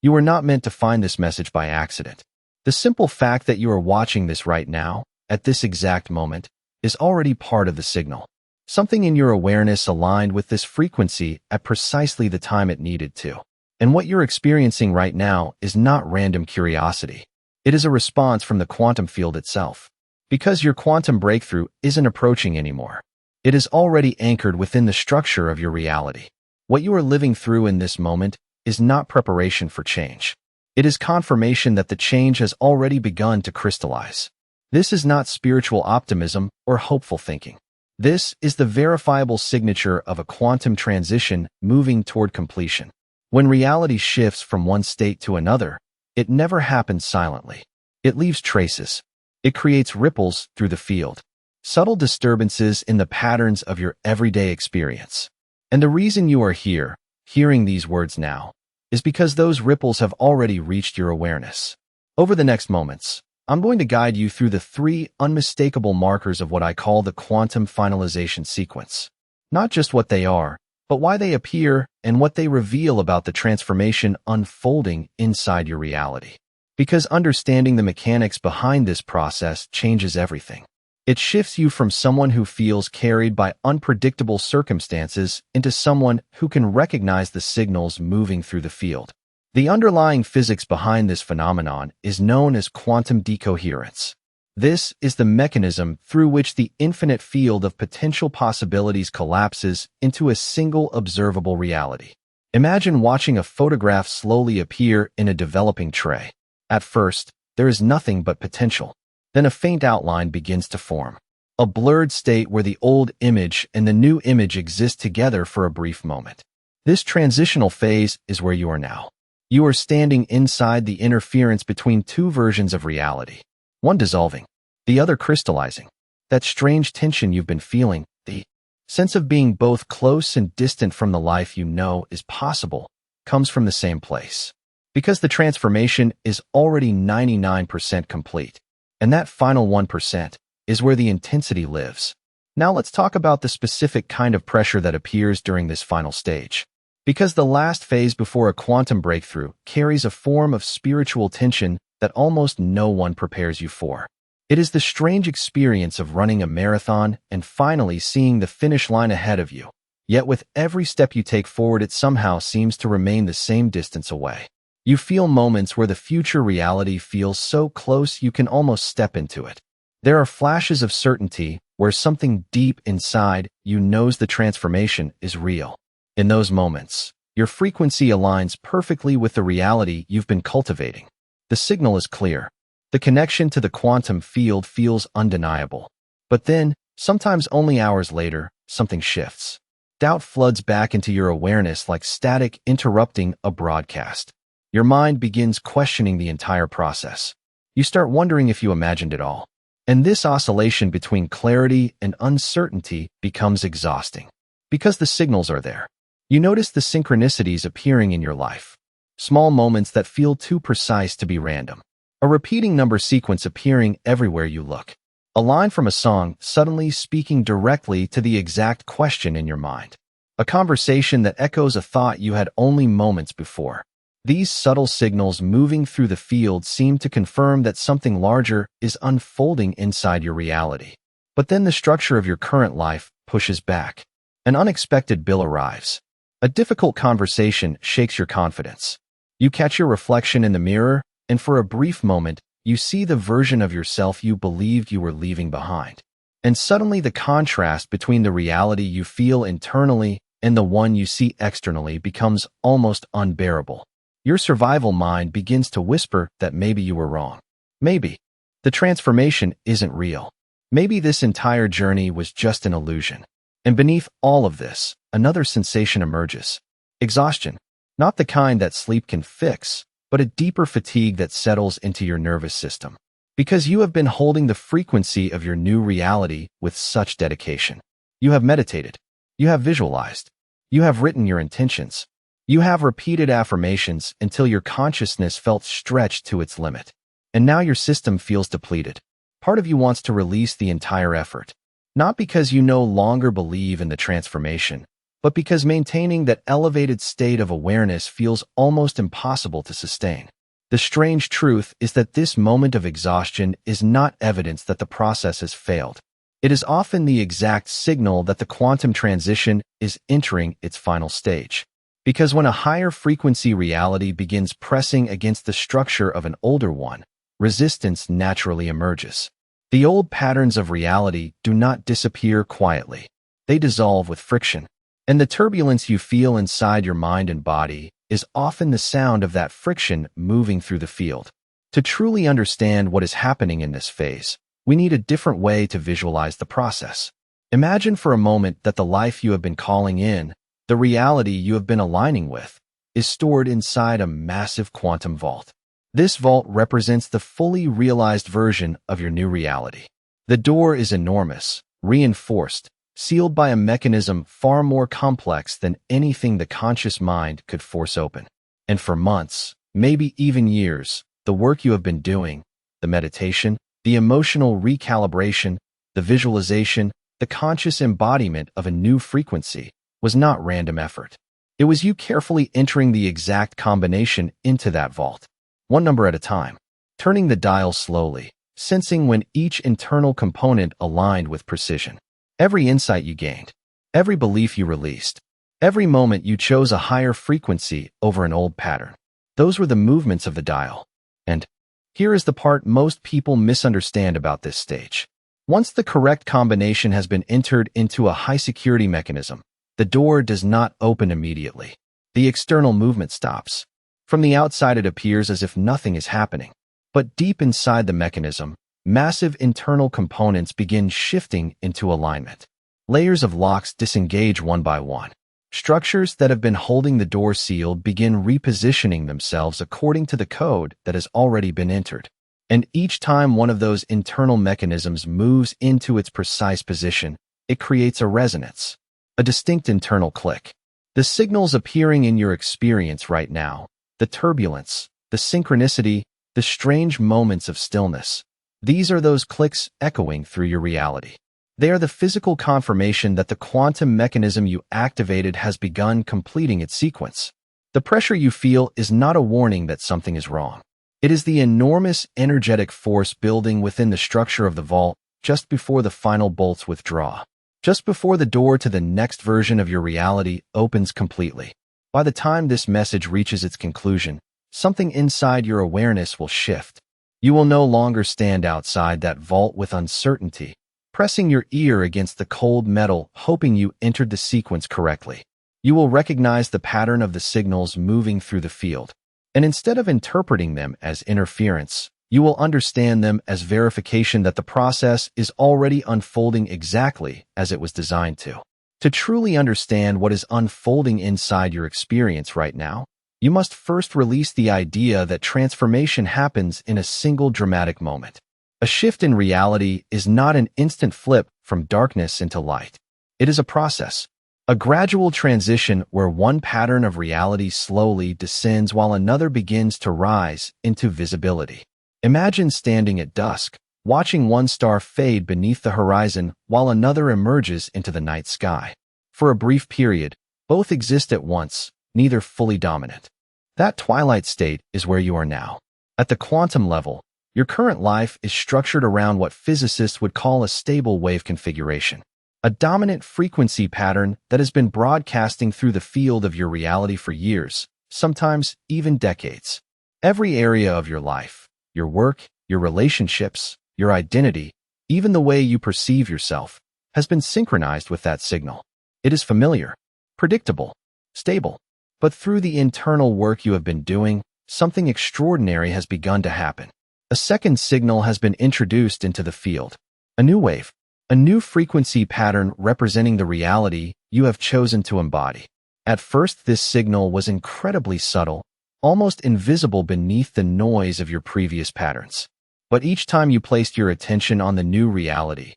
You were not meant to find this message by accident. The simple fact that you are watching this right now, at this exact moment, is already part of the signal. Something in your awareness aligned with this frequency at precisely the time it needed to. And what you're experiencing right now is not random curiosity. It is a response from the quantum field itself. Because your quantum breakthrough isn't approaching anymore. It is already anchored within the structure of your reality. What you are living through in this moment is not preparation for change. It is confirmation that the change has already begun to crystallize. This is not spiritual optimism or hopeful thinking. This is the verifiable signature of a quantum transition moving toward completion. When reality shifts from one state to another, it never happens silently. It leaves traces. It creates ripples through the field, subtle disturbances in the patterns of your everyday experience. And the reason you are here, hearing these words now, is because those ripples have already reached your awareness. Over the next moments, I'm going to guide you through the 3 unmistakable markers of what I call the quantum finalization sequence. Not just what they are, but why they appear and what they reveal about the transformation unfolding inside your reality. Because understanding the mechanics behind this process changes everything. It shifts you from someone who feels carried by unpredictable circumstances into someone who can recognize the signals moving through the field. The underlying physics behind this phenomenon is known as quantum decoherence. This is the mechanism through which the infinite field of potential possibilities collapses into a single observable reality. Imagine watching a photograph slowly appear in a developing tray. At first, there is nothing but potential. Then a faint outline begins to form. A blurred state where the old image and the new image exist together for a brief moment. This transitional phase is where you are now. You are standing inside the interference between 2 versions of reality. One dissolving, the other crystallizing. That strange tension you've been feeling, the sense of being both close and distant from the life you know is possible, comes from the same place. Because the transformation is already 99% complete. And that final 1% is where the intensity lives. Now let's talk about the specific kind of pressure that appears during this final stage. Because the last phase before a quantum breakthrough carries a form of spiritual tension that almost no one prepares you for. It is the strange experience of running a marathon and finally seeing the finish line ahead of you. Yet with every step you take forward, it somehow seems to remain the same distance away. You feel moments where the future reality feels so close you can almost step into it. There are flashes of certainty where something deep inside you knows the transformation is real. In those moments, your frequency aligns perfectly with the reality you've been cultivating. The signal is clear. The connection to the quantum field feels undeniable. But then, sometimes only hours later, something shifts. Doubt floods back into your awareness like static interrupting a broadcast. Your mind begins questioning the entire process. You start wondering if you imagined it all. And this oscillation between clarity and uncertainty becomes exhausting. Because the signals are there. You notice the synchronicities appearing in your life. Small moments that feel too precise to be random. A repeating number sequence appearing everywhere you look. A line from a song suddenly speaking directly to the exact question in your mind. A conversation that echoes a thought you had only moments before. These subtle signals moving through the field seem to confirm that something larger is unfolding inside your reality. But then the structure of your current life pushes back. An unexpected bill arrives. A difficult conversation shakes your confidence. You catch your reflection in the mirror, and for a brief moment, you see the version of yourself you believed you were leaving behind. And suddenly the contrast between the reality you feel internally and the one you see externally becomes almost unbearable. Your survival mind begins to whisper that maybe you were wrong. Maybe the transformation isn't real. Maybe this entire journey was just an illusion. And beneath all of this, another sensation emerges. Exhaustion. Not the kind that sleep can fix, but a deeper fatigue that settles into your nervous system. Because you have been holding the frequency of your new reality with such dedication. You have meditated. You have visualized. You have written your intentions. You have repeated affirmations until your consciousness felt stretched to its limit. And now your system feels depleted. Part of you wants to release the entire effort. Not because you no longer believe in the transformation, but because maintaining that elevated state of awareness feels almost impossible to sustain. The strange truth is that this moment of exhaustion is not evidence that the process has failed. It is often the exact signal that the quantum transition is entering its final stage. Because when a higher frequency reality begins pressing against the structure of an older one, resistance naturally emerges. The old patterns of reality do not disappear quietly. They dissolve with friction. And the turbulence you feel inside your mind and body is often the sound of that friction moving through the field. To truly understand what is happening in this phase, we need a different way to visualize the process. Imagine for a moment that the life you have been calling in, the reality you have been aligning with, is stored inside a massive quantum vault. This vault represents the fully realized version of your new reality. The door is enormous, reinforced, sealed by a mechanism far more complex than anything the conscious mind could force open. And for months, maybe even years, the work you have been doing, the meditation, the emotional recalibration, the visualization, the conscious embodiment of a new frequency, was not random effort. It was you carefully entering the exact combination into that vault, one number at a time, turning the dial slowly, sensing when each internal component aligned with precision. Every insight you gained, every belief you released, every moment you chose a higher frequency over an old pattern. Those were the movements of the dial. And here is the part most people misunderstand about this stage. Once the correct combination has been entered into a high-security mechanism, the door does not open immediately. The external movement stops. From the outside, it appears as if nothing is happening. But deep inside the mechanism, massive internal components begin shifting into alignment. Layers of locks disengage one by one. Structures that have been holding the door sealed begin repositioning themselves according to the code that has already been entered. And each time one of those internal mechanisms moves into its precise position, it creates a resonance. A distinct internal click. The signals appearing in your experience right now, the turbulence, the synchronicity, the strange moments of stillness, these are those clicks echoing through your reality. They are the physical confirmation that the quantum mechanism you activated has begun completing its sequence. The pressure you feel is not a warning that something is wrong. It is the enormous energetic force building within the structure of the vault just before the final bolts withdraw. Just before the door to the next version of your reality opens completely. By the time this message reaches its conclusion, something inside your awareness will shift. You will no longer stand outside that vault with uncertainty, pressing your ear against the cold metal, hoping you entered the sequence correctly. You will recognize the pattern of the signals moving through the field, and instead of interpreting them as interference, you will understand them as verification that the process is already unfolding exactly as it was designed to. To truly understand what is unfolding inside your experience right now, you must first release the idea that transformation happens in a single dramatic moment. A shift in reality is not an instant flip from darkness into light. It is a process, a gradual transition where one pattern of reality slowly descends while another begins to rise into visibility. Imagine standing at dusk, watching one star fade beneath the horizon while another emerges into the night sky. For a brief period, both exist at once, neither fully dominant. That twilight state is where you are now. At the quantum level, your current life is structured around what physicists would call a stable wave configuration, a dominant frequency pattern that has been broadcasting through the field of your reality for years, sometimes even decades. Every area of your life, your work, your relationships, your identity, even the way you perceive yourself, has been synchronized with that signal. It is familiar, predictable, stable. But through the internal work you have been doing, something extraordinary has begun to happen. A second signal has been introduced into the field. A new wave, a new frequency pattern representing the reality you have chosen to embody. At first, this signal was incredibly subtle, almost invisible beneath the noise of your previous patterns. But each time you placed your attention on the new reality,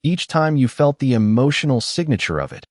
each time you felt the emotional signature of it,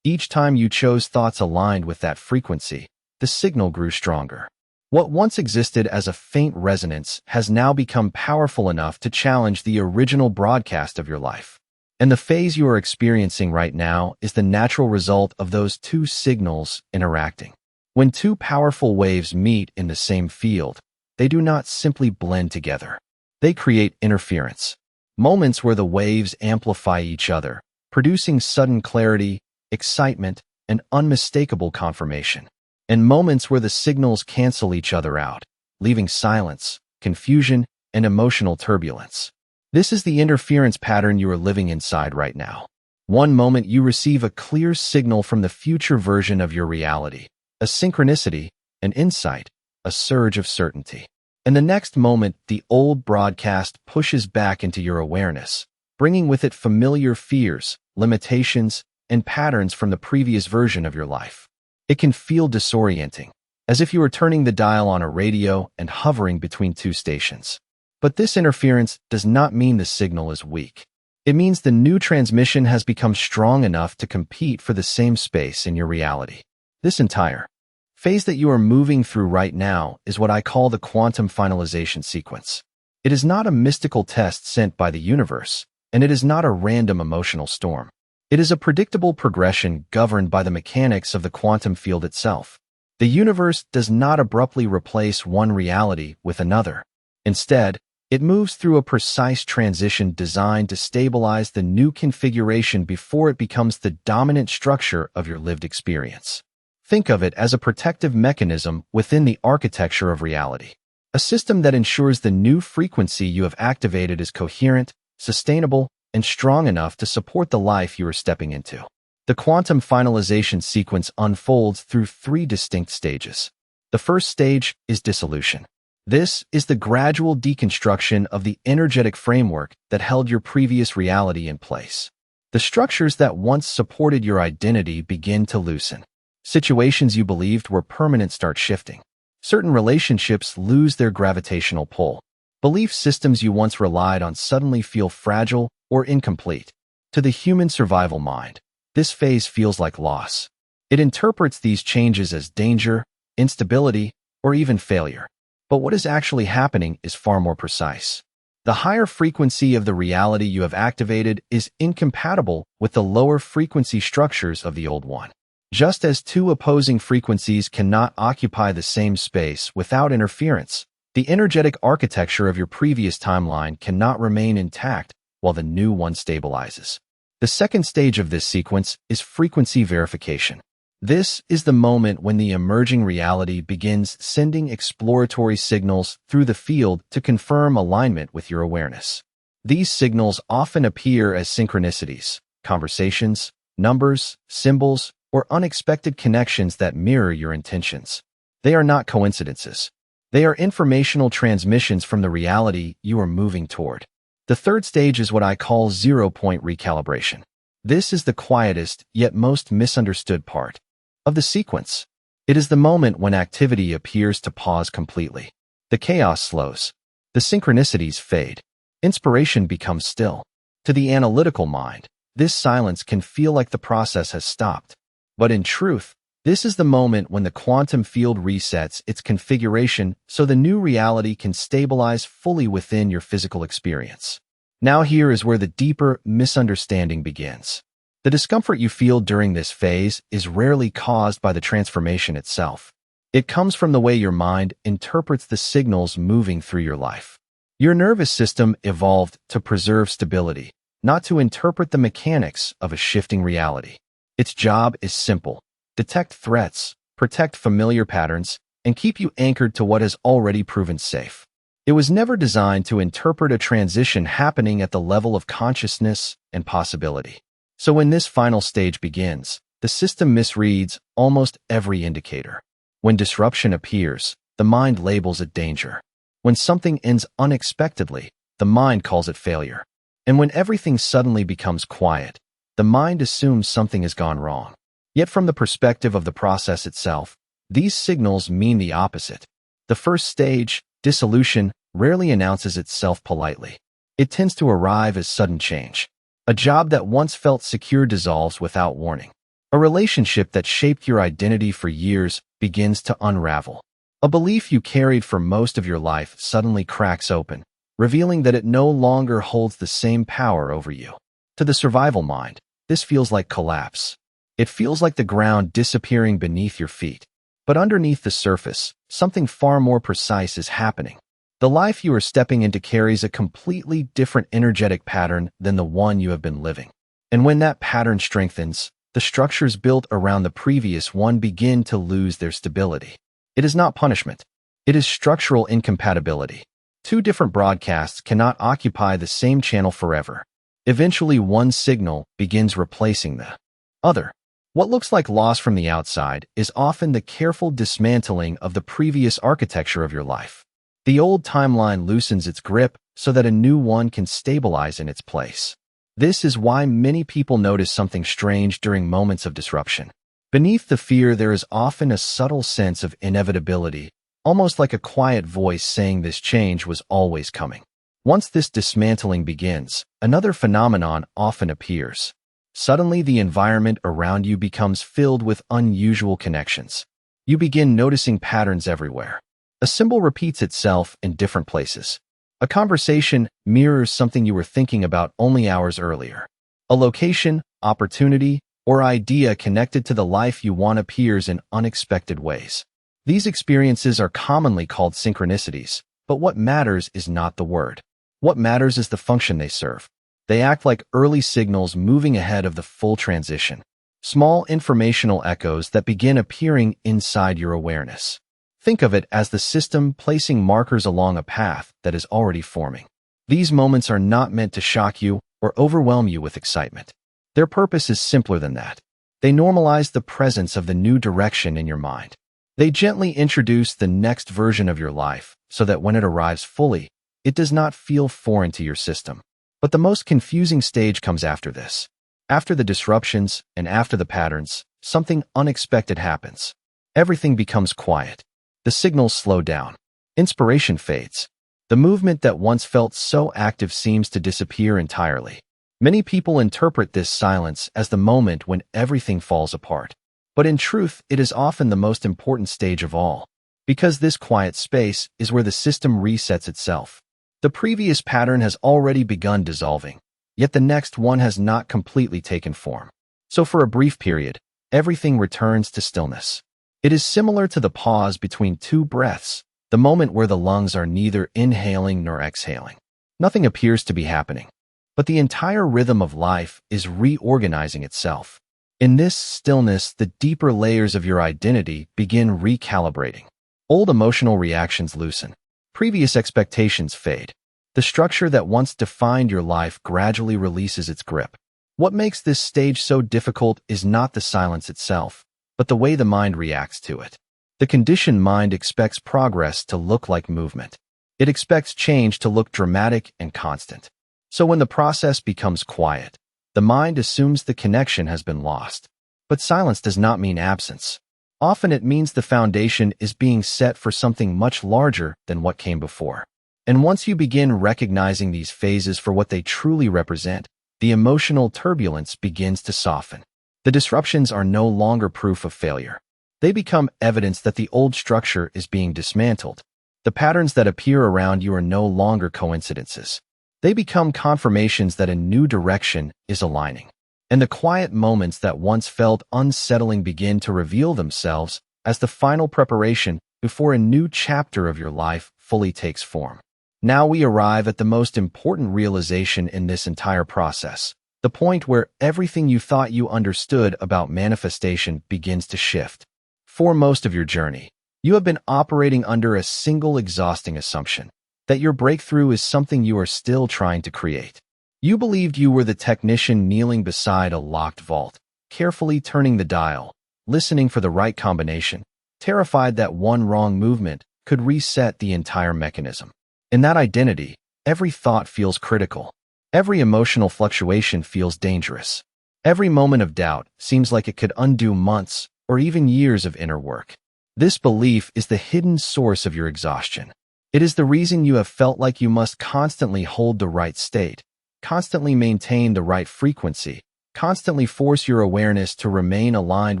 each time you chose thoughts aligned with that frequency, the signal grew stronger. What once existed as a faint resonance has now become powerful enough to challenge the original broadcast of your life. And the phase you are experiencing right now is the natural result of those two signals interacting. When two powerful waves meet in the same field, they do not simply blend together. They create interference, moments where the waves amplify each other, producing sudden clarity, excitement, and unmistakable confirmation, and moments where the signals cancel each other out, leaving silence, confusion, and emotional turbulence. This is the interference pattern you are living inside right now. One moment you receive a clear signal from the future version of your reality, a synchronicity, an insight, a surge of certainty. And the next moment, the old broadcast pushes back into your awareness, bringing with it familiar fears, limitations, and patterns from the previous version of your life. It can feel disorienting, as if you were turning the dial on a radio and hovering between two stations. But this interference does not mean the signal is weak. It means the new transmission has become strong enough to compete for the same space in your reality. This entire phase that you are moving through right now is what I call the quantum finalization sequence. It is not a mystical test sent by the universe, and it is not a random emotional storm. It is a predictable progression governed by the mechanics of the quantum field itself. The universe does not abruptly replace one reality with another. Instead, it moves through a precise transition designed to stabilize the new configuration before it becomes the dominant structure of your lived experience. Think of it as a protective mechanism within the architecture of reality, a system that ensures the new frequency you have activated is coherent, sustainable, and strong enough to support the life you are stepping into. The quantum finalization sequence unfolds through three distinct stages. The first stage is dissolution. This is the gradual deconstruction of the energetic framework that held your previous reality in place. The structures that once supported your identity begin to loosen. Situations you believed were permanent start shifting. Certain relationships lose their gravitational pull. Belief systems you once relied on suddenly feel fragile or incomplete. To the human survival mind, this phase feels like loss. It interprets these changes as danger, instability, or even failure. But what is actually happening is far more precise. The higher frequency of the reality you have activated is incompatible with the lower frequency structures of the old one. Just as two opposing frequencies cannot occupy the same space without interference, the energetic architecture of your previous timeline cannot remain intact while the new one stabilizes. The second stage of this sequence is frequency verification. This is the moment when the emerging reality begins sending exploratory signals through the field to confirm alignment with your awareness. These signals often appear as synchronicities, conversations, numbers, symbols, or unexpected connections that mirror your intentions. They are not coincidences. They are informational transmissions from the reality you are moving toward. The third stage is what I call zero-point recalibration. This is the quietest yet most misunderstood part of the sequence. It is the moment when activity appears to pause completely. The chaos slows. The synchronicities fade. Inspiration becomes still. To the analytical mind, this silence can feel like the process has stopped. But in truth, this is the moment when the quantum field resets its configuration so the new reality can stabilize fully within your physical experience. Now here is where the deeper misunderstanding begins. The discomfort you feel during this phase is rarely caused by the transformation itself. It comes from the way your mind interprets the signals moving through your life. Your nervous system evolved to preserve stability, not to interpret the mechanics of a shifting reality. Its job is simple: detect threats, protect familiar patterns, and keep you anchored to what has already proven safe. It was never designed to interpret a transition happening at the level of consciousness and possibility. So when this final stage begins, the system misreads almost every indicator. When disruption appears, the mind labels it danger. When something ends unexpectedly, the mind calls it failure. And when everything suddenly becomes quiet, the mind assumes something has gone wrong. Yet from the perspective of the process itself, these signals mean the opposite. The first stage, dissolution, rarely announces itself politely. It tends to arrive as sudden change. A job that once felt secure dissolves without warning. A relationship that shaped your identity for years begins to unravel. A belief you carried for most of your life suddenly cracks open, revealing that it no longer holds the same power over you. To the survival mind, this feels like collapse. It feels like the ground disappearing beneath your feet. But underneath the surface, something far more precise is happening. The life you are stepping into carries a completely different energetic pattern than the one you have been living. And when that pattern strengthens, the structures built around the previous one begin to lose their stability. It is not punishment. It is structural incompatibility. Two different broadcasts cannot occupy the same channel forever. Eventually, one signal begins replacing the other. What looks like loss from the outside is often the careful dismantling of the previous architecture of your life. The old timeline loosens its grip so that a new one can stabilize in its place. This is why many people notice something strange during moments of disruption. Beneath the fear, there is often a subtle sense of inevitability, almost like a quiet voice saying this change was always coming. Once this dismantling begins, another phenomenon often appears. Suddenly, the environment around you becomes filled with unusual connections. You begin noticing patterns everywhere. A symbol repeats itself in different places. A conversation mirrors something you were thinking about only hours earlier. A location, opportunity, or idea connected to the life you want appears in unexpected ways. These experiences are commonly called synchronicities, but what matters is not the word. What matters is the function they serve. They act like early signals moving ahead of the full transition. Small informational echoes that begin appearing inside your awareness. Think of it as the system placing markers along a path that is already forming. These moments are not meant to shock you or overwhelm you with excitement. Their purpose is simpler than that. They normalize the presence of the new direction in your mind. They gently introduce the next version of your life so that when it arrives fully, it does not feel foreign to your system. But the most confusing stage comes after this. After the disruptions and after the patterns, something unexpected happens. Everything becomes quiet. The signals slow down. Inspiration fades. The movement that once felt so active seems to disappear entirely. Many people interpret this silence as the moment when everything falls apart. But in truth, it is often the most important stage of all. Because this quiet space is where the system resets itself. The previous pattern has already begun dissolving, yet the next one has not completely taken form. So for a brief period, everything returns to stillness. It is similar to the pause between two breaths, the moment where the lungs are neither inhaling nor exhaling. Nothing appears to be happening, but the entire rhythm of life is reorganizing itself. In this stillness, the deeper layers of your identity begin recalibrating. Old emotional reactions loosen. Previous expectations fade. The structure that once defined your life gradually releases its grip. What makes this stage so difficult is not the silence itself, but the way the mind reacts to it. The conditioned mind expects progress to look like movement. It expects change to look dramatic and constant. So when the process becomes quiet, the mind assumes the connection has been lost. But silence does not mean absence. Often it means the foundation is being set for something much larger than what came before. And once you begin recognizing these phases for what they truly represent, the emotional turbulence begins to soften. The disruptions are no longer proof of failure. They become evidence that the old structure is being dismantled. The patterns that appear around you are no longer coincidences. They become confirmations that a new direction is aligning. And the quiet moments that once felt unsettling begin to reveal themselves as the final preparation before a new chapter of your life fully takes form. Now we arrive at the most important realization in this entire process. The point where everything you thought you understood about manifestation begins to shift. For most of your journey, you have been operating under a single exhausting assumption, that your breakthrough is something you are still trying to create. You believed you were the technician kneeling beside a locked vault, carefully turning the dial, listening for the right combination, terrified that one wrong movement could reset the entire mechanism. In that identity, every thought feels critical. Every emotional fluctuation feels dangerous. Every moment of doubt seems like it could undo months or even years of inner work. This belief is the hidden source of your exhaustion. It is the reason you have felt like you must constantly hold the right state, constantly maintain the right frequency, constantly force your awareness to remain aligned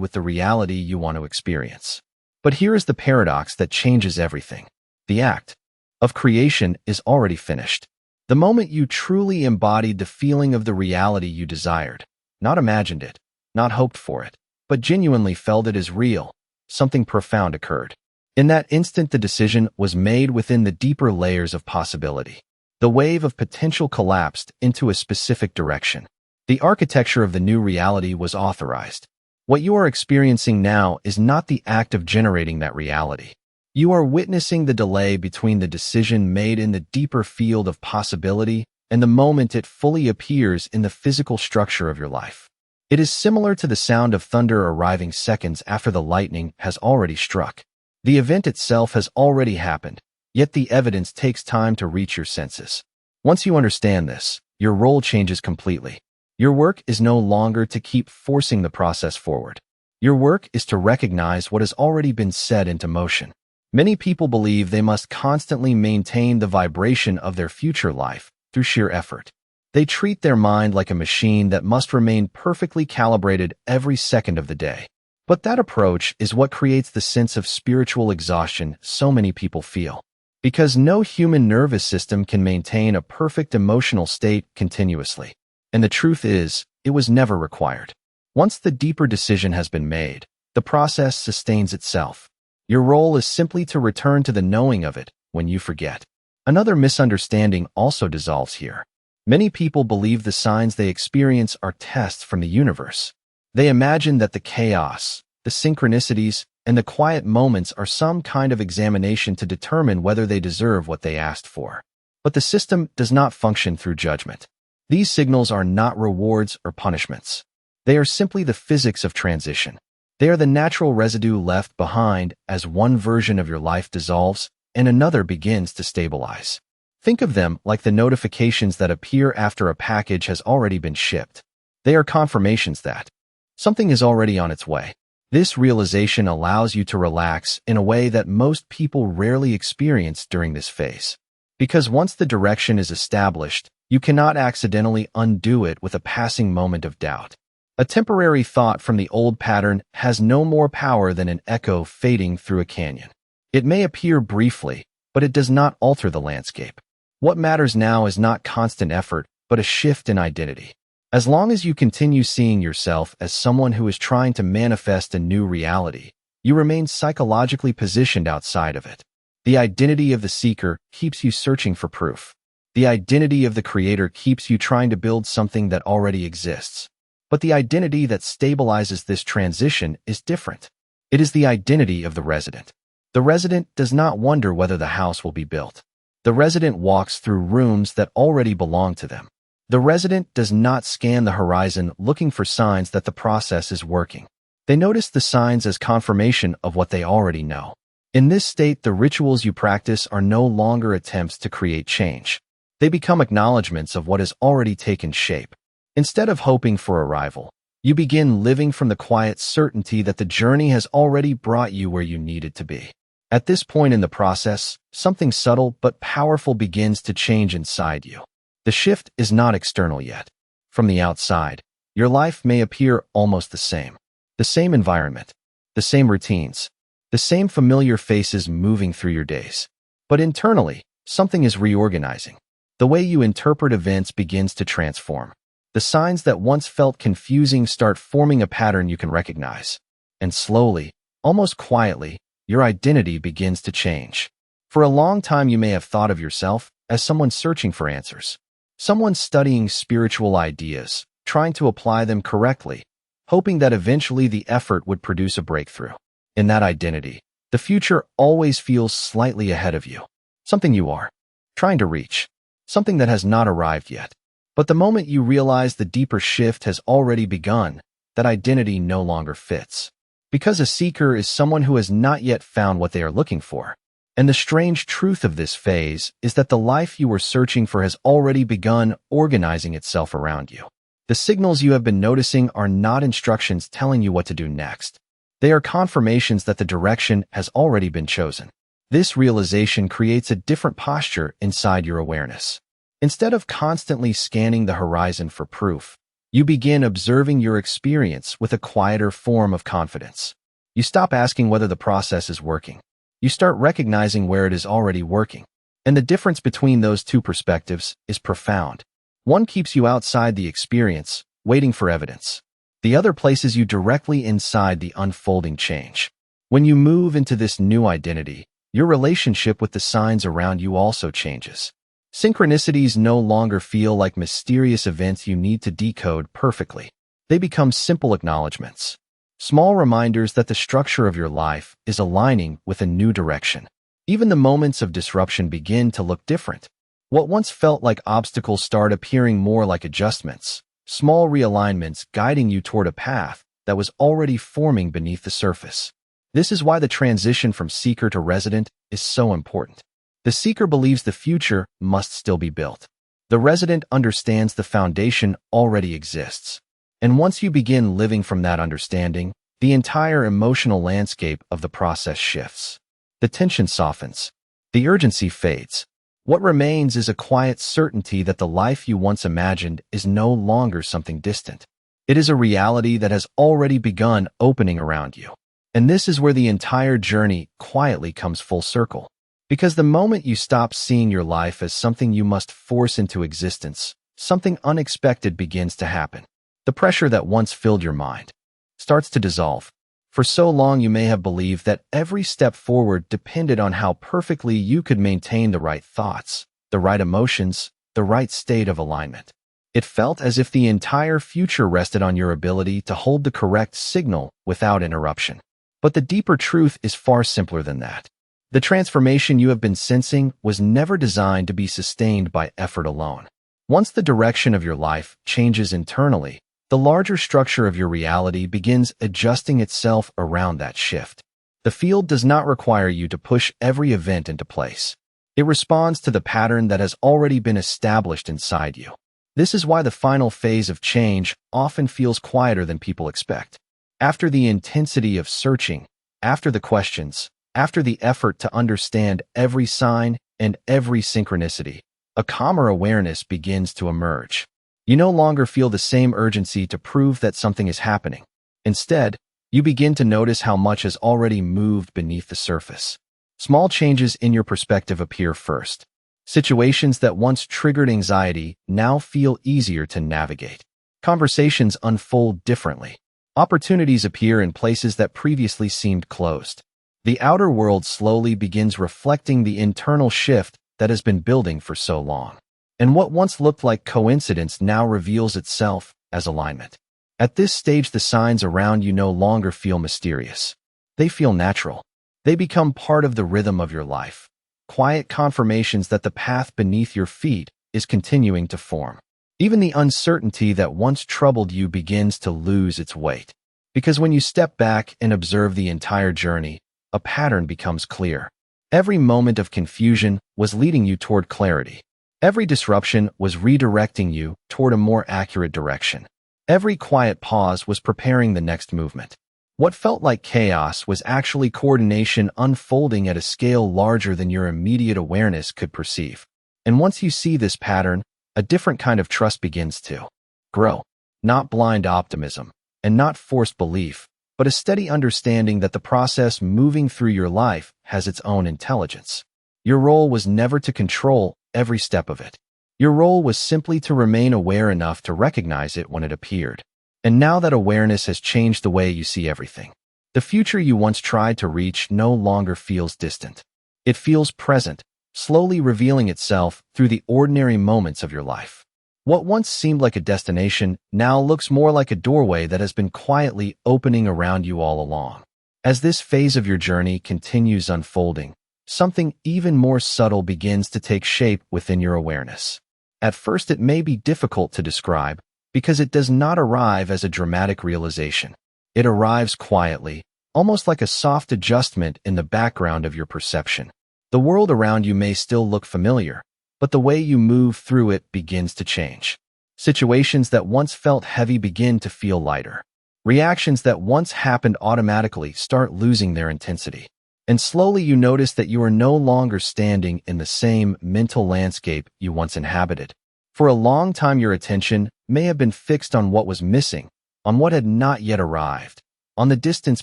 with the reality you want to experience. But here is the paradox that changes everything. The act of creation is already finished. The moment you truly embodied the feeling of the reality you desired, not imagined it, not hoped for it, but genuinely felt it as real, something profound occurred. In that instant, the decision was made within the deeper layers of possibility. The wave of potential collapsed into a specific direction. The architecture of the new reality was authorized. What you are experiencing now is not the act of generating that reality. You are witnessing the delay between the decision made in the deeper field of possibility and the moment it fully appears in the physical structure of your life. It is similar to the sound of thunder arriving seconds after the lightning has already struck. The event itself has already happened, yet the evidence takes time to reach your senses. Once you understand this, your role changes completely. Your work is no longer to keep forcing the process forward. Your work is to recognize what has already been set into motion. Many people believe they must constantly maintain the vibration of their future life through sheer effort. They treat their mind like a machine that must remain perfectly calibrated every second of the day. But that approach is what creates the sense of spiritual exhaustion so many people feel. Because no human nervous system can maintain a perfect emotional state continuously. And the truth is, it was never required. Once the deeper decision has been made, the process sustains itself. Your role is simply to return to the knowing of it when you forget. Another misunderstanding also dissolves here. Many people believe the signs they experience are tests from the universe. They imagine that the chaos, the synchronicities, and the quiet moments are some kind of examination to determine whether they deserve what they asked for. But the system does not function through judgment. These signals are not rewards or punishments. They are simply the physics of transition. They are the natural residue left behind as one version of your life dissolves and another begins to stabilize. Think of them like the notifications that appear after a package has already been shipped. They are confirmations that something is already on its way. This realization allows you to relax in a way that most people rarely experience during this phase. Because once the direction is established, you cannot accidentally undo it with a passing moment of doubt. A temporary thought from the old pattern has no more power than an echo fading through a canyon. It may appear briefly, but it does not alter the landscape. What matters now is not constant effort, but a shift in identity. As long as you continue seeing yourself as someone who is trying to manifest a new reality, you remain psychologically positioned outside of it. The identity of the seeker keeps you searching for proof. The identity of the creator keeps you trying to build something that already exists. But the identity that stabilizes this transition is different. It is the identity of the resident. The resident does not wonder whether the house will be built. The resident walks through rooms that already belong to them. The resident does not scan the horizon looking for signs that the process is working. They notice the signs as confirmation of what they already know. In this state, the rituals you practice are no longer attempts to create change. They become acknowledgments of what has already taken shape. Instead of hoping for arrival, you begin living from the quiet certainty that the journey has already brought you where you needed to be. At this point in the process, something subtle but powerful begins to change inside you. The shift is not external yet. From the outside, your life may appear almost the same. The same environment, the same routines, the same familiar faces moving through your days. But internally, something is reorganizing. The way you interpret events begins to transform. The signs that once felt confusing start forming a pattern you can recognize. And slowly, almost quietly, your identity begins to change. For a long time, you may have thought of yourself as someone searching for answers. Someone studying spiritual ideas, trying to apply them correctly, hoping that eventually the effort would produce a breakthrough. In that identity, the future always feels slightly ahead of you. Something you are trying to reach. Something that has not arrived yet. But the moment you realize the deeper shift has already begun, that identity no longer fits. Because a seeker is someone who has not yet found what they are looking for. And the strange truth of this phase is that the life you were searching for has already begun organizing itself around you. The signals you have been noticing are not instructions telling you what to do next. They are confirmations that the direction has already been chosen. This realization creates a different posture inside your awareness. Instead of constantly scanning the horizon for proof, you begin observing your experience with a quieter form of confidence. You stop asking whether the process is working. You start recognizing where it is already working. And the difference between those two perspectives is profound. One keeps you outside the experience, waiting for evidence. The other places you directly inside the unfolding change. When you move into this new identity, your relationship with the signs around you also changes. Synchronicities no longer feel like mysterious events you need to decode perfectly. They become simple acknowledgments. Small reminders that the structure of your life is aligning with a new direction. Even the moments of disruption begin to look different. What once felt like obstacles start appearing more like adjustments, small realignments guiding you toward a path that was already forming beneath the surface. This is why the transition from seeker to resident is so important. The seeker believes the future must still be built. The resident understands the foundation already exists. And once you begin living from that understanding, the entire emotional landscape of the process shifts. The tension softens. The urgency fades. What remains is a quiet certainty that the life you once imagined is no longer something distant. It is a reality that has already begun opening around you. And this is where the entire journey quietly comes full circle. Because the moment you stop seeing your life as something you must force into existence, something unexpected begins to happen. The pressure that once filled your mind starts to dissolve. For so long you may have believed that every step forward depended on how perfectly you could maintain the right thoughts, the right emotions, the right state of alignment. It felt as if the entire future rested on your ability to hold the correct signal without interruption. But the deeper truth is far simpler than that. The transformation you have been sensing was never designed to be sustained by effort alone. Once the direction of your life changes internally, the larger structure of your reality begins adjusting itself around that shift. The field does not require you to push every event into place. It responds to the pattern that has already been established inside you. This is why the final phase of change often feels quieter than people expect. After the intensity of searching, after the questions, after the effort to understand every sign and every synchronicity, a calmer awareness begins to emerge. You no longer feel the same urgency to prove that something is happening. Instead, you begin to notice how much has already moved beneath the surface. Small changes in your perspective appear first. Situations that once triggered anxiety now feel easier to navigate. Conversations unfold differently. Opportunities appear in places that previously seemed closed. The outer world slowly begins reflecting the internal shift that has been building for so long. And what once looked like coincidence now reveals itself as alignment. At this stage, the signs around you no longer feel mysterious. They feel natural. They become part of the rhythm of your life. Quiet confirmations that the path beneath your feet is continuing to form. Even the uncertainty that once troubled you begins to lose its weight. Because when you step back and observe the entire journey, a pattern becomes clear. Every moment of confusion was leading you toward clarity. Every disruption was redirecting you toward a more accurate direction. Every quiet pause was preparing the next movement. What felt like chaos was actually coordination unfolding at a scale larger than your immediate awareness could perceive. And once you see this pattern, a different kind of trust begins to grow. Not blind optimism, and not forced belief, but a steady understanding that the process moving through your life has its own intelligence. Your role was never to control every step of it. Your role was simply to remain aware enough to recognize it when it appeared. And now that awareness has changed the way you see everything. The future you once tried to reach no longer feels distant. It feels present, slowly revealing itself through the ordinary moments of your life. What once seemed like a destination now looks more like a doorway that has been quietly opening around you all along. As this phase of your journey continues unfolding, something even more subtle begins to take shape within your awareness. At first, it may be difficult to describe because it does not arrive as a dramatic realization. It arrives quietly, almost like a soft adjustment in the background of your perception. The world around you may still look familiar, but the way you move through it begins to change. Situations that once felt heavy begin to feel lighter. Reactions that once happened automatically start losing their intensity. And slowly you notice that you are no longer standing in the same mental landscape you once inhabited. For a long time, your attention may have been fixed on what was missing, on what had not yet arrived, on the distance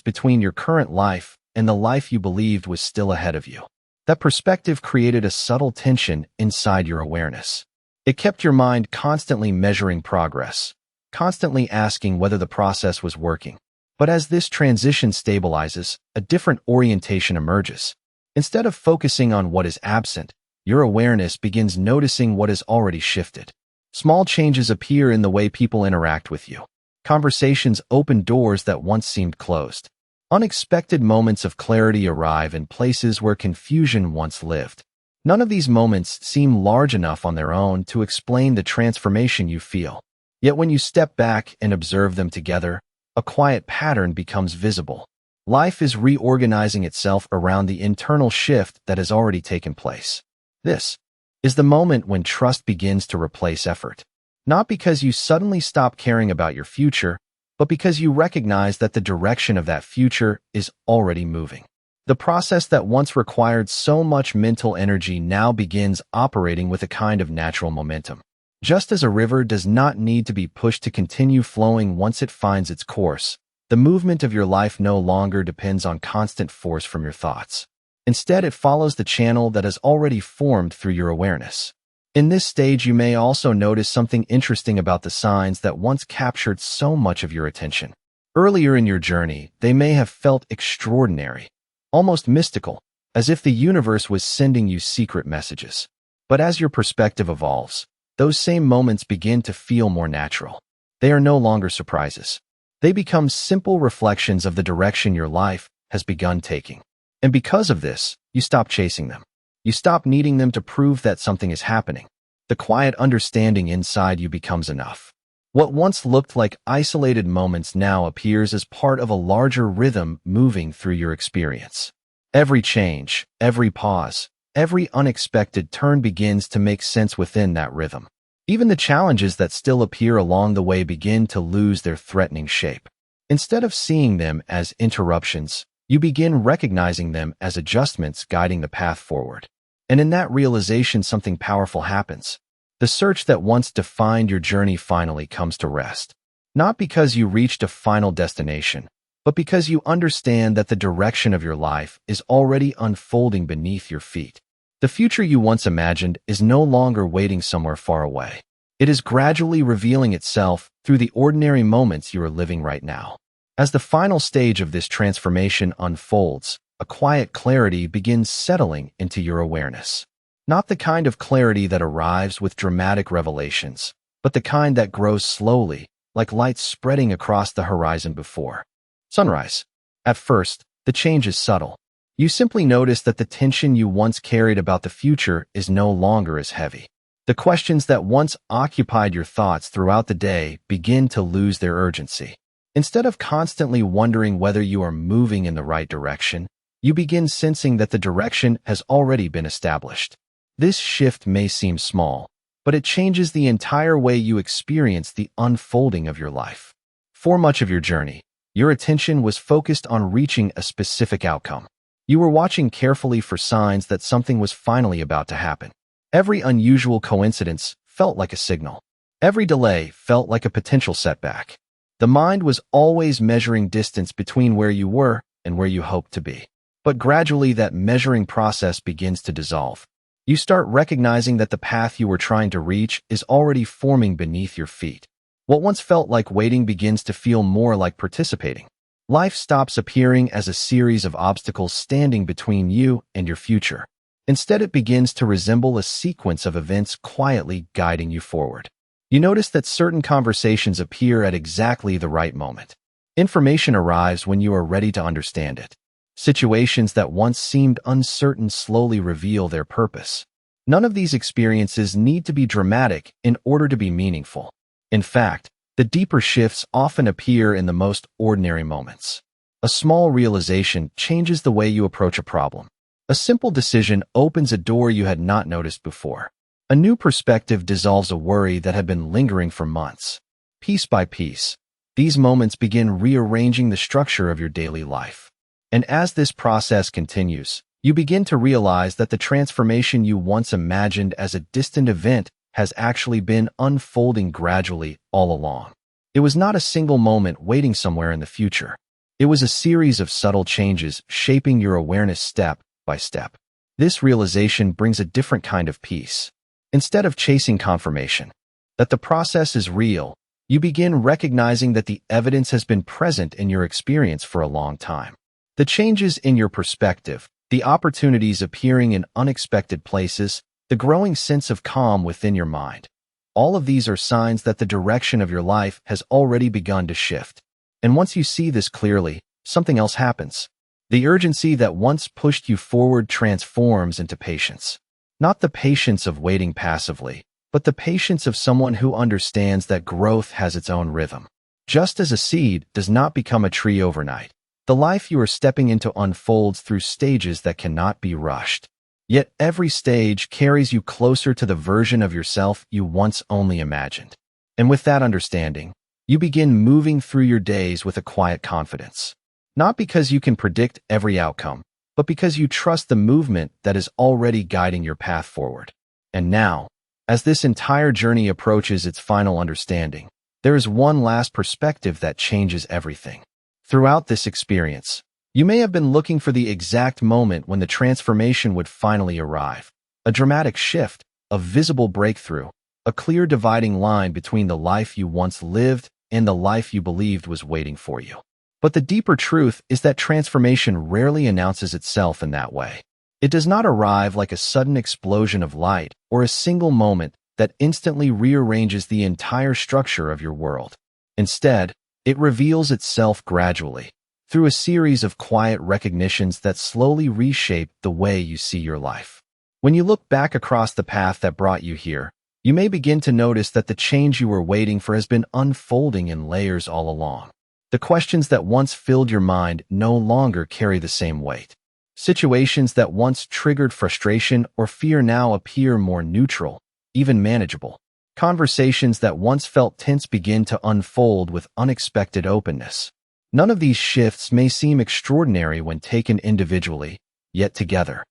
between your current life and the life you believed was still ahead of you. That perspective created a subtle tension inside your awareness. It kept your mind constantly measuring progress, constantly asking whether the process was working. But as this transition stabilizes, a different orientation emerges. Instead of focusing on what is absent, your awareness begins noticing what has already shifted. Small changes appear in the way people interact with you. Conversations open doors that once seemed closed. Unexpected moments of clarity arrive in places where confusion once lived. None of these moments seem large enough on their own to explain the transformation you feel. Yet when you step back and observe them together, a quiet pattern becomes visible. Life is reorganizing itself around the internal shift that has already taken place. This is the moment when trust begins to replace effort. Not because you suddenly stop caring about your future, but because you recognize that the direction of that future is already moving. The process that once required so much mental energy now begins operating with a kind of natural momentum. Just as a river does not need to be pushed to continue flowing once it finds its course, the movement of your life no longer depends on constant force from your thoughts. Instead, it follows the channel that has already formed through your awareness. In this stage, you may also notice something interesting about the signs that once captured so much of your attention. Earlier in your journey, they may have felt extraordinary, almost mystical, as if the universe was sending you secret messages. But as your perspective evolves, those same moments begin to feel more natural. They are no longer surprises. They become simple reflections of the direction your life has begun taking. And because of this, you stop chasing them. You stop needing them to prove that something is happening. The quiet understanding inside you becomes enough. What once looked like isolated moments now appears as part of a larger rhythm moving through your experience. Every change, every pause, every unexpected turn begins to make sense within that rhythm. Even the challenges that still appear along the way begin to lose their threatening shape. Instead of seeing them as interruptions, you begin recognizing them as adjustments guiding the path forward. And in that realization, something powerful happens. The search that once defined your journey finally comes to rest. Not because you reached a final destination, but because you understand that the direction of your life is already unfolding beneath your feet. The future you once imagined is no longer waiting somewhere far away. It is gradually revealing itself through the ordinary moments you are living right now. As the final stage of this transformation unfolds, a quiet clarity begins settling into your awareness. Not the kind of clarity that arrives with dramatic revelations, but the kind that grows slowly, like light spreading across the horizon before sunrise. At first, the change is subtle. You simply notice that the tension you once carried about the future is no longer as heavy. The questions that once occupied your thoughts throughout the day begin to lose their urgency. Instead of constantly wondering whether you are moving in the right direction, you begin sensing that the direction has already been established. This shift may seem small, but it changes the entire way you experience the unfolding of your life. For much of your journey, your attention was focused on reaching a specific outcome. You were watching carefully for signs that something was finally about to happen. Every unusual coincidence felt like a signal. Every delay felt like a potential setback. The mind was always measuring distance between where you were and where you hoped to be. But gradually that measuring process begins to dissolve. You start recognizing that the path you were trying to reach is already forming beneath your feet. What once felt like waiting begins to feel more like participating. Life stops appearing as a series of obstacles standing between you and your future. Instead, it begins to resemble a sequence of events quietly guiding you forward. You notice that certain conversations appear at exactly the right moment. Information arrives when you are ready to understand it. Situations that once seemed uncertain slowly reveal their purpose. None of these experiences need to be dramatic in order to be meaningful. In fact, the deeper shifts often appear in the most ordinary moments. A small realization changes the way you approach a problem. A simple decision opens a door you had not noticed before. A new perspective dissolves a worry that had been lingering for months. Piece by piece, these moments begin rearranging the structure of your daily life. And as this process continues, you begin to realize that the transformation you once imagined as a distant event has actually been unfolding gradually all along. It was not a single moment waiting somewhere in the future. It was a series of subtle changes shaping your awareness step by step. This realization brings a different kind of peace. Instead of chasing confirmation that the process is real, you begin recognizing that the evidence has been present in your experience for a long time. The changes in your perspective, the opportunities appearing in unexpected places, the growing sense of calm within your mind. All of these are signs that the direction of your life has already begun to shift. And once you see this clearly, something else happens. The urgency that once pushed you forward transforms into patience. Not the patience of waiting passively, but the patience of someone who understands that growth has its own rhythm. Just as a seed does not become a tree overnight, the life you are stepping into unfolds through stages that cannot be rushed. Yet every stage carries you closer to the version of yourself you once only imagined. And with that understanding, you begin moving through your days with a quiet confidence. Not because you can predict every outcome, but because you trust the movement that is already guiding your path forward. And now, as this entire journey approaches its final understanding, there is one last perspective that changes everything. Throughout this experience, you may have been looking for the exact moment when the transformation would finally arrive. A dramatic shift, a visible breakthrough, a clear dividing line between the life you once lived and the life you believed was waiting for you. But the deeper truth is that transformation rarely announces itself in that way. It does not arrive like a sudden explosion of light or a single moment that instantly rearranges the entire structure of your world. Instead, it reveals itself gradually, through a series of quiet recognitions that slowly reshape the way you see your life. When you look back across the path that brought you here, you may begin to notice that the change you were waiting for has been unfolding in layers all along. The questions that once filled your mind no longer carry the same weight. Situations that once triggered frustration or fear now appear more neutral, even manageable. Conversations that once felt tense begin to unfold with unexpected openness. None of these shifts may seem extraordinary when taken individually, yet together,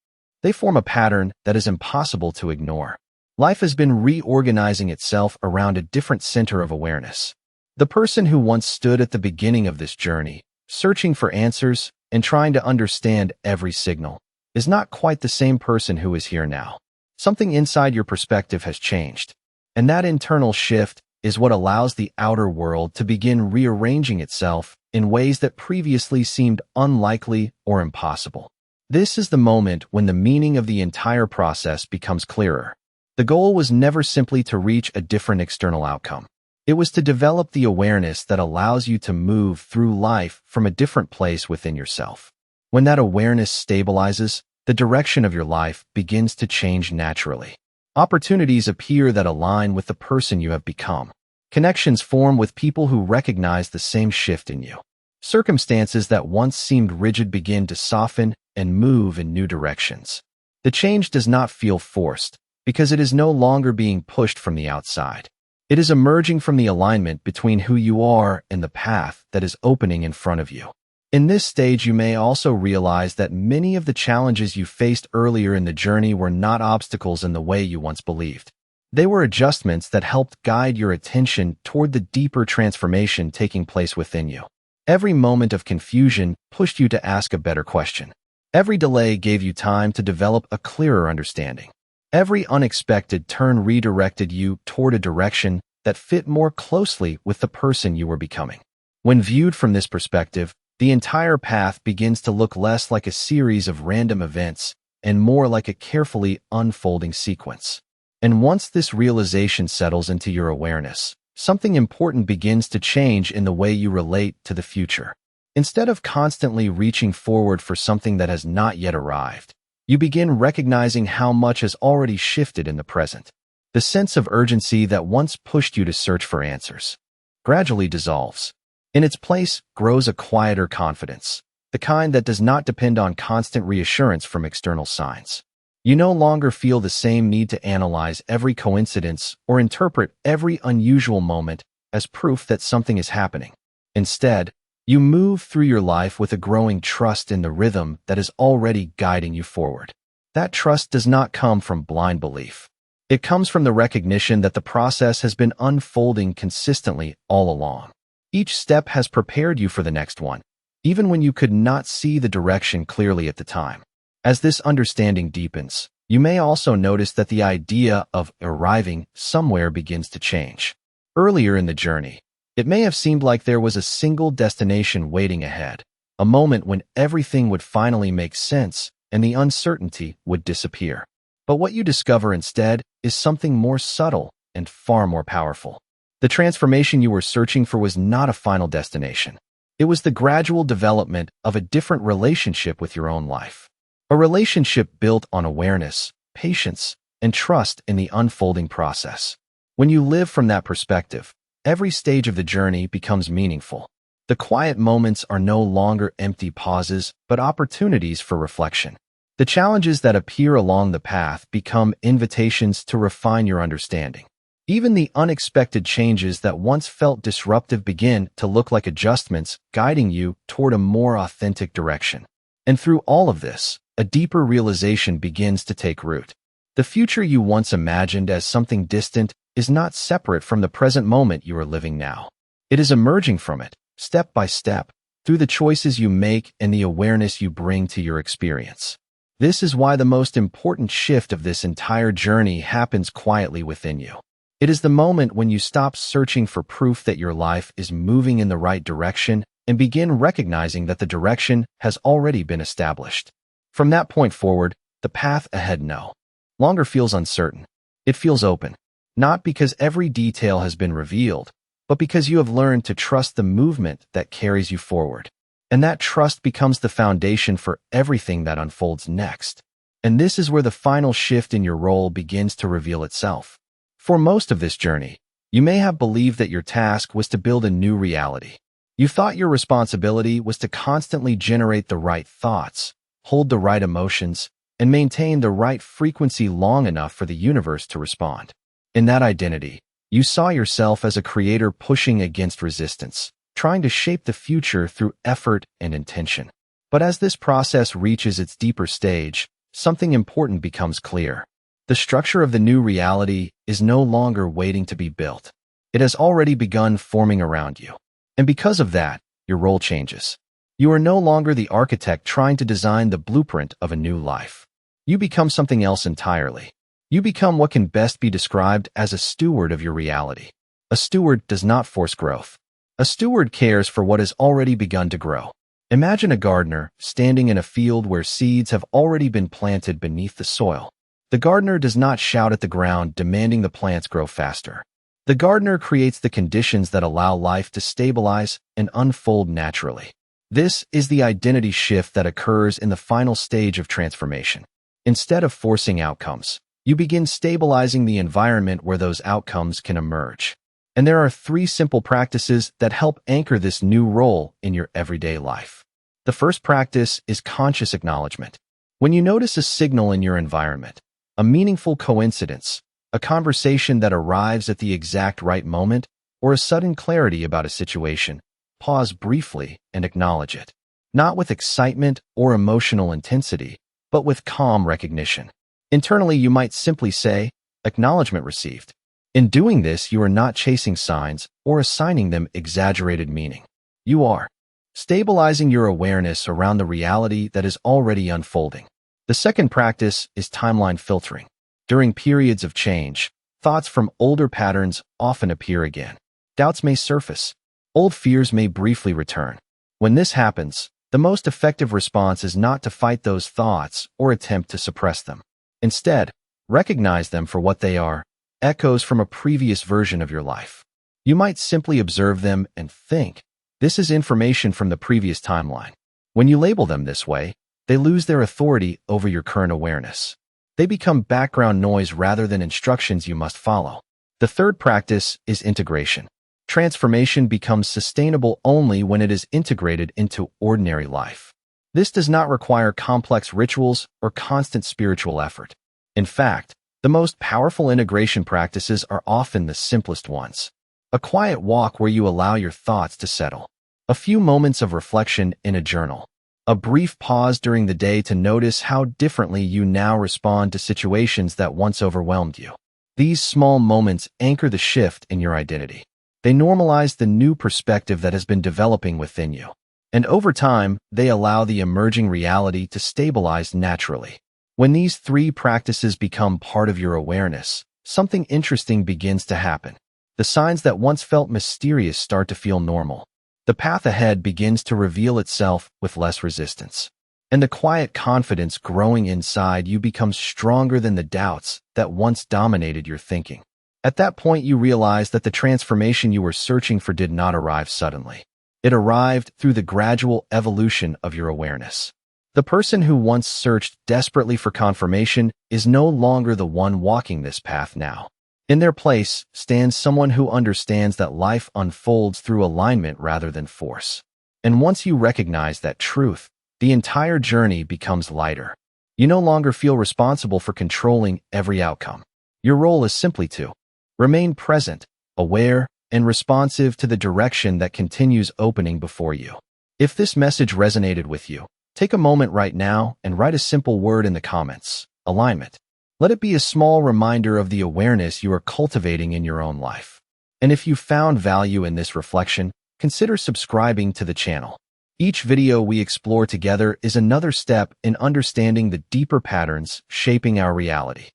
they form a pattern that is impossible to ignore. Life has been reorganizing itself around a different center of awareness. The person who once stood at the beginning of this journey, searching for answers and trying to understand every signal, is not quite the same person who is here now. Something inside your perspective has changed. And that internal shift is what allows the outer world to begin rearranging itself in ways that previously seemed unlikely or impossible. This is the moment when the meaning of the entire process becomes clearer. The goal was never simply to reach a different external outcome. It was to develop the awareness that allows you to move through life from a different place within yourself. When that awareness stabilizes, the direction of your life begins to change naturally. Opportunities appear that align with the person you have become. Connections form with people who recognize the same shift in you. Circumstances that once seemed rigid begin to soften and move in new directions. The change does not feel forced because it is no longer being pushed from the outside. It is emerging from the alignment between who you are and the path that is opening in front of you. In this stage, you may also realize that many of the challenges you faced earlier in the journey were not obstacles in the way you once believed. They were adjustments that helped guide your attention toward the deeper transformation taking place within you. Every moment of confusion pushed you to ask a better question. Every delay gave you time to develop a clearer understanding. Every unexpected turn redirected you toward a direction that fit more closely with the person you were becoming. When viewed from this perspective, the entire path begins to look less like a series of random events and more like a carefully unfolding sequence. And once this realization settles into your awareness, something important begins to change in the way you relate to the future. Instead of constantly reaching forward for something that has not yet arrived, you begin recognizing how much has already shifted in the present. The sense of urgency that once pushed you to search for answers gradually dissolves. In its place grows a quieter confidence, the kind that does not depend on constant reassurance from external signs. You no longer feel the same need to analyze every coincidence or interpret every unusual moment as proof that something is happening. Instead, you move through your life with a growing trust in the rhythm that is already guiding you forward. That trust does not come from blind belief. It comes from the recognition that the process has been unfolding consistently all along. Each step has prepared you for the next one, even when you could not see the direction clearly at the time. As this understanding deepens, you may also notice that the idea of arriving somewhere begins to change. Earlier in the journey, it may have seemed like there was a single destination waiting ahead, a moment when everything would finally make sense and the uncertainty would disappear. But what you discover instead is something more subtle and far more powerful. The transformation you were searching for was not a final destination. It was the gradual development of a different relationship with your own life. A relationship built on awareness, patience, and trust in the unfolding process. When you live from that perspective, every stage of the journey becomes meaningful. The quiet moments are no longer empty pauses, but opportunities for reflection. The challenges that appear along the path become invitations to refine your understanding. Even the unexpected changes that once felt disruptive begin to look like adjustments, guiding you toward a more authentic direction. And through all of this, a deeper realization begins to take root. The future you once imagined as something distant is not separate from the present moment you are living now. It is emerging from it, step by step, through the choices you make and the awareness you bring to your experience. This is why the most important shift of this entire journey happens quietly within you. It is the moment when you stop searching for proof that your life is moving in the right direction and begin recognizing that the direction has already been established. From that point forward, the path ahead no longer feels uncertain. It feels open, not because every detail has been revealed, but because you have learned to trust the movement that carries you forward. And that trust becomes the foundation for everything that unfolds next. And this is where the final shift in your role begins to reveal itself. For most of this journey, you may have believed that your task was to build a new reality. You thought your responsibility was to constantly generate the right thoughts, hold the right emotions, and maintain the right frequency long enough for the universe to respond. In that identity, you saw yourself as a creator pushing against resistance, trying to shape the future through effort and intention. But as this process reaches its deeper stage, something important becomes clear. The structure of the new reality is no longer waiting to be built. It has already begun forming around you. And because of that, your role changes. You are no longer the architect trying to design the blueprint of a new life. You become something else entirely. You become what can best be described as a steward of your reality. A steward does not force growth. A steward cares for what has already begun to grow. Imagine a gardener standing in a field where seeds have already been planted beneath the soil. The gardener does not shout at the ground demanding the plants grow faster. The gardener creates the conditions that allow life to stabilize and unfold naturally. This is the identity shift that occurs in the final stage of transformation. Instead of forcing outcomes, you begin stabilizing the environment where those outcomes can emerge. And there are 3 simple practices that help anchor this new role in your everyday life. The first practice is conscious acknowledgement. When you notice a signal in your environment, a meaningful coincidence, a conversation that arrives at the exact right moment, or a sudden clarity about a situation, pause briefly and acknowledge it. Not with excitement or emotional intensity, but with calm recognition. Internally, you might simply say, "Acknowledgement received." In doing this, you are not chasing signs or assigning them exaggerated meaning. You are stabilizing your awareness around the reality that is already unfolding. The second practice is timeline filtering. During periods of change, thoughts from older patterns often appear again. Doubts may surface. Old fears may briefly return. When this happens, the most effective response is not to fight those thoughts or attempt to suppress them. Instead, recognize them for what they are, echoes from a previous version of your life. You might simply observe them and think, this is information from the previous timeline. When you label them this way, they lose their authority over your current awareness. They become background noise rather than instructions you must follow. The third practice is integration. Transformation becomes sustainable only when it is integrated into ordinary life. This does not require complex rituals or constant spiritual effort. In fact, the most powerful integration practices are often the simplest ones. A quiet walk where you allow your thoughts to settle. A few moments of reflection in a journal. A brief pause during the day to notice how differently you now respond to situations that once overwhelmed you. These small moments anchor the shift in your identity. They normalize the new perspective that has been developing within you. And over time, they allow the emerging reality to stabilize naturally. When these three practices become part of your awareness, something interesting begins to happen. The signs that once felt mysterious start to feel normal. The path ahead begins to reveal itself with less resistance. And the quiet confidence growing inside you becomes stronger than the doubts that once dominated your thinking. At that point, you realize that the transformation you were searching for did not arrive suddenly. It arrived through the gradual evolution of your awareness. The person who once searched desperately for confirmation is no longer the one walking this path now. In their place stands someone who understands that life unfolds through alignment rather than force. And once you recognize that truth, the entire journey becomes lighter. You no longer feel responsible for controlling every outcome. Your role is simply to remain present, aware, and responsive to the direction that continues opening before you. If this message resonated with you, take a moment right now and write a simple word in the comments: alignment. Let it be a small reminder of the awareness you are cultivating in your own life. And if you found value in this reflection, consider subscribing to the channel. Each video we explore together is another step in understanding the deeper patterns shaping our reality.